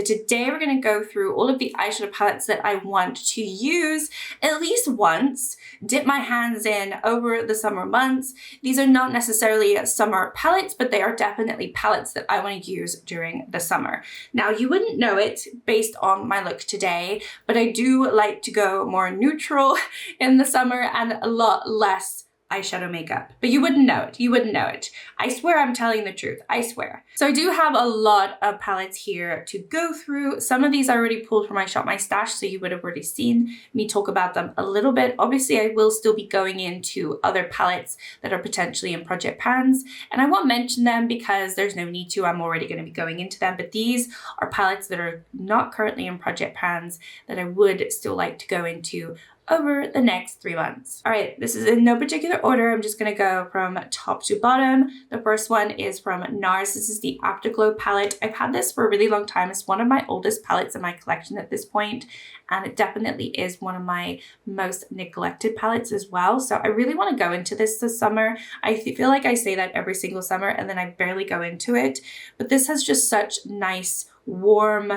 today we're going to go through all of the eyeshadow palettes that I want to use at least once, dip my hands in over the summer months. These are not necessarily summer palettes, but they are definitely palettes that I want to use during the summer. Now, you wouldn't know it based on my look today, but I do like to go more neutral in the summer and a lot less eyeshadow makeup, but you wouldn't know it. You wouldn't know it. I swear I'm telling the truth. I swear. So I do have a lot of palettes here to go through. Some of these I already pulled from my Shop My Stash, so you would have already seen me talk about them a little bit. Obviously, I will still be going into other palettes that are potentially in project pans, and I won't mention them because there's no need to. I'm already going to be going into them, but these are palettes that are not currently in project pans that I would still like to go into over the next 3 months. All right, this is in no particular order. I'm just gonna go from top to bottom. The first one is from NARS. This is the Afterglow palette. I've had this for a really long time. It's one of my oldest palettes in my collection at this point, and it definitely is one of my most neglected palettes as well. So I really wanna go into this summer. I feel like I say that every single summer and then I barely go into it, but this has just such nice, warm,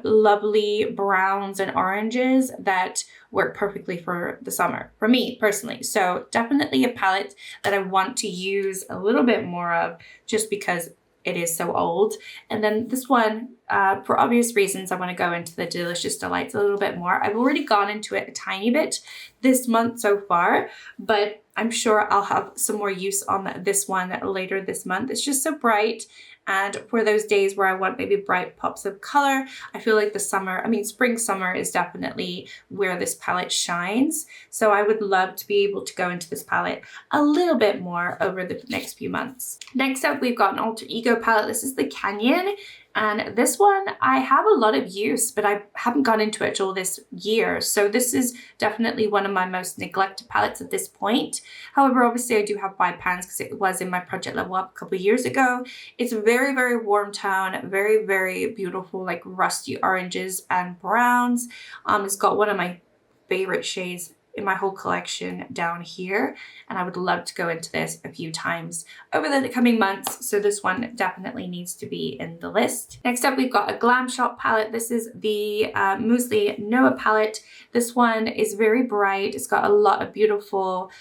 lovely browns and oranges that work perfectly for the summer, for me personally. So definitely a palette that I want to use a little bit more of just because it is so old. And then this one, for obvious reasons, I want to go into the Delicious Delights a little bit more. I've already gone into it a tiny bit this month so far, but I'm sure I'll have some more use on this one later this month. It's just so bright. And for those days where I want maybe bright pops of color, I feel like spring, summer is definitely where this palette shines. So I would love to be able to go into this palette a little bit more over the next few months. Next up, we've got an Alter Ego palette. This is the Canyon. And this one, I have a lot of use, but I haven't gone into it all this year. So this is definitely one of my most neglected palettes at this point. However, obviously I do have 5 pans because it was in my Project Level Up a couple of years ago. It's very, very warm tone, very, very beautiful, like rusty oranges and browns. It's got one of my favorite shades in my whole collection down here, and I would love to go into this a few times over the coming months, so this one definitely needs to be in the list. Next up, we've got a Glam Shop palette. This is the Muesli Noah palette. This one is very bright. It's got a lot of beautiful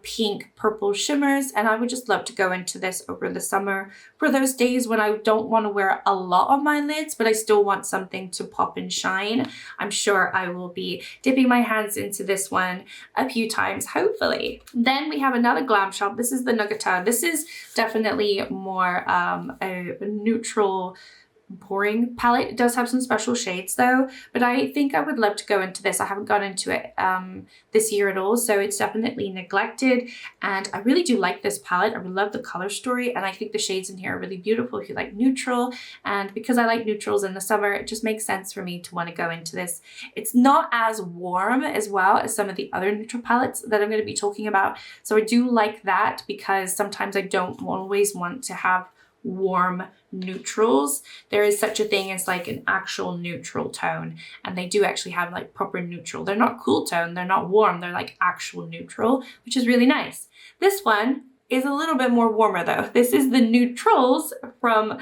pink, purple shimmers, and I would just love to go into this over the summer for those days when I don't want to wear a lot on my lids, but I still want something to pop and shine. I'm sure I will be dipping my hands into this one a few times, hopefully. Then we have another Glam Shop. This is the Nugget. This is definitely more a neutral, boring palette. It does have some special shades though, but I think I would love to go into this. I haven't gone into it this year at all, so it's definitely neglected, and I really do like this palette. I love the color story, and I think the shades in here are really beautiful if you like neutral, and because I like neutrals in the summer, it just makes sense for me to want to go into this. It's not as warm as well as some of the other neutral palettes that I'm going to be talking about, so I do like that because sometimes I don't always want to have warm neutrals. There is such a thing as like an actual neutral tone, and they do actually have like proper neutral. They're not cool tone, they're not warm, they're like actual neutral, which is really nice. This one is a little bit more warmer though. This is the Neutrals from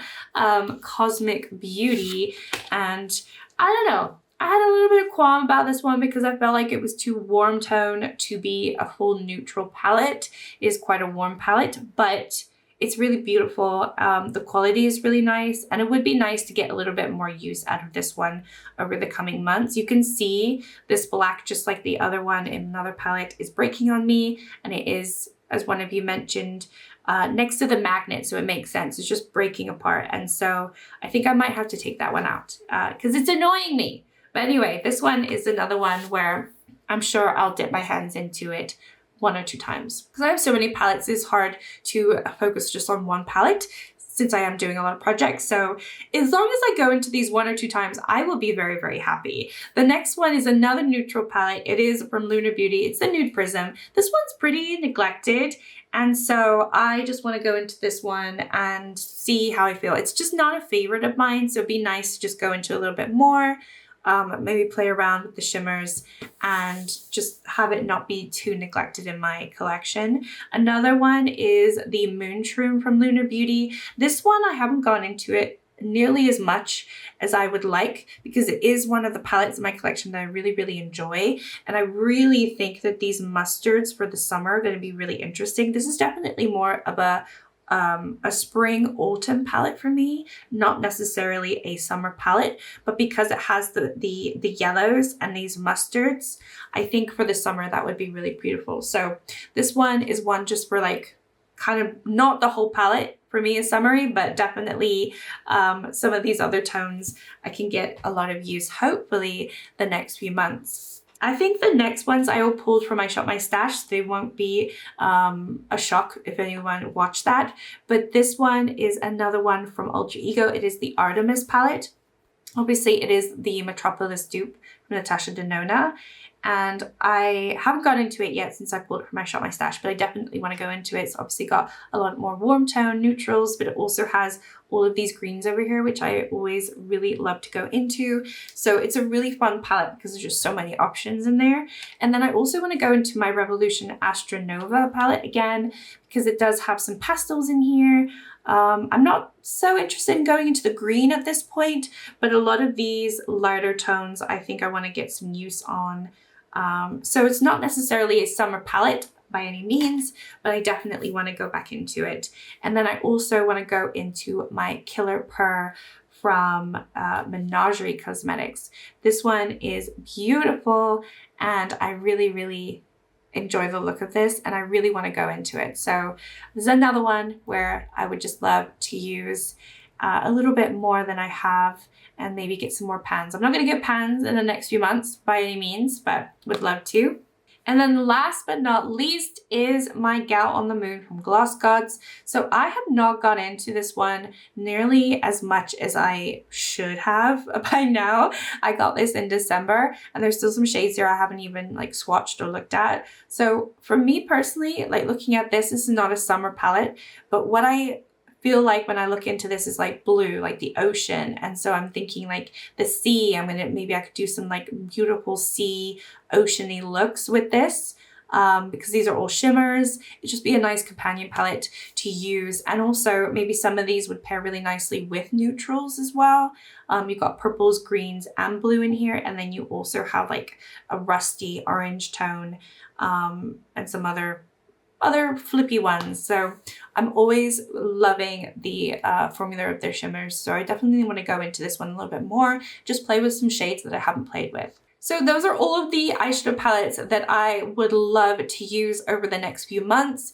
Cosmic Beauty, and I don't know, I had a little bit of qualm about this one because I felt like it was too warm tone to be a full neutral palette. It is quite a warm palette, but it's really beautiful. The quality is really nice, and it would be nice to get a little bit more use out of this one over the coming months. You can see this black, just like the other one in another palette, is breaking on me, and it is, as one of you mentioned, next to the magnet, so it makes sense. It's just breaking apart, and so I think I might have to take that one out because it's annoying me. But anyway, this one is another one where I'm sure I'll dip my hands into it 1 or 2 times. Because I have so many palettes, it's hard to focus just on one palette since I am doing a lot of projects. So as long as I go into these 1 or 2 times, I will be very, very happy. The next one is another neutral palette. It is from Lunar Beauty. It's the Nude Prism. This one's pretty neglected, and so I just want to go into this one and see how I feel. It's just not a favorite of mine, so it'd be nice to just go into a little bit more. Maybe play around with the shimmers and just have it not be too neglected in my collection. Another one is the Moon Shroom from Lunar Beauty. This one I haven't gone into it nearly as much as I would like, because it is one of the palettes in my collection that I really, really enjoy. And I really think that these mustards for the summer are going to be really interesting. This is definitely more of a spring autumn palette for me, not necessarily a summer palette, but because it has the yellows and these mustards, I think for the summer that would be really beautiful. So this one is one just for like kind of not the whole palette for me is summery, but definitely some of these other tones I can get a lot of use hopefully the next few months. I think the next ones I all pulled from my Shop My Stash, so they won't be a shock if anyone watched that. But this one is another one from Alter Ego. It is the Artemis palette. Obviously, it is the Metropolis dupe from Natasha Denona. And I haven't got into it yet since I pulled it from my Shop My Stash, but I definitely want to go into it. It's obviously got a lot more warm tone neutrals, but it also has all of these greens over here, which I always really love to go into. So it's a really fun palette because there's just so many options in there. And then I also want to go into my Revolution Astronova palette again, because it does have some pastels in here. I'm not so interested in going into the green at this point, but a lot of these lighter tones I think I want to get some use on. So it's not necessarily a summer palette by any means, but I definitely want to go back into it. And then I also want to go into my Killer Purr from Menagerie Cosmetics. This one is beautiful and I really, really enjoy the look of this and I really want to go into it. So this is another one where I would just love to use a little bit more than I have and maybe get some more pans. I'm not going to get pans in the next few months by any means, but would love to. And then last but not least is my Gal on the Moon from Gloss Gods. So I have not got into this one nearly as much as I should have by now. I got this in December and there's still some shades here I haven't even like swatched or looked at. So for me personally, like looking at this is not a summer palette, but what I feel like when I look into this is like blue, like the ocean. And so I'm thinking like the sea, maybe I could do some like beautiful sea oceany looks with this because these are all shimmers. It'd just be a nice companion palette to use. And also maybe some of these would pair really nicely with neutrals as well. You've got purples, greens, and blue in here. And then you also have like a rusty orange tone and some other flippy ones. So I'm always loving the formula of their shimmers. So I definitely want to go into this one a little bit more, just play with some shades that I haven't played with. So those are all of the eyeshadow palettes that I would love to use over the next few months.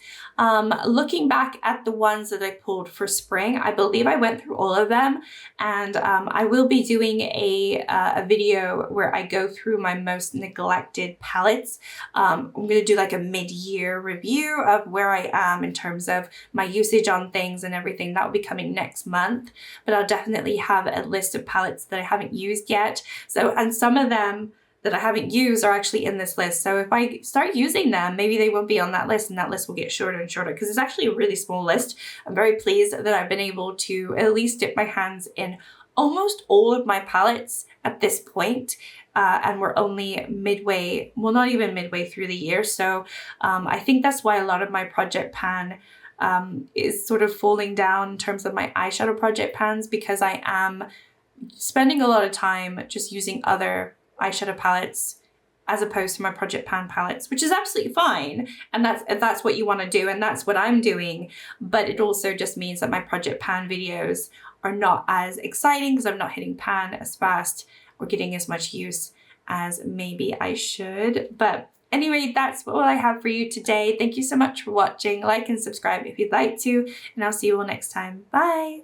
Looking back at the ones that I pulled for spring, I believe I went through all of them, and I will be doing a video where I go through my most neglected palettes. I'm going to do like a mid-year review of where I am in terms of my usage on things and everything. That will be coming next month, but I'll definitely have a list of palettes that I haven't used yet. So, and some of them that I haven't used are actually in this list. So if I start using them, maybe they won't be on that list and that list will get shorter and shorter because it's actually a really small list. I'm very pleased that I've been able to at least dip my hands in almost all of my palettes at this point. And we're only midway, well, not even midway through the year. So I think that's why a lot of my project pan is sort of falling down in terms of my eyeshadow project pans, because I am spending a lot of time just using other eyeshadow palettes as opposed to my project pan palettes, which is absolutely fine. And that's what you want to do, and that's what I'm doing. But it also just means that my project pan videos are not as exciting because I'm not hitting pan as fast or getting as much use as maybe I should. But anyway, that's all I have for you today. Thank you so much for watching. Like and subscribe if you'd like to, and I'll see you all next time. Bye.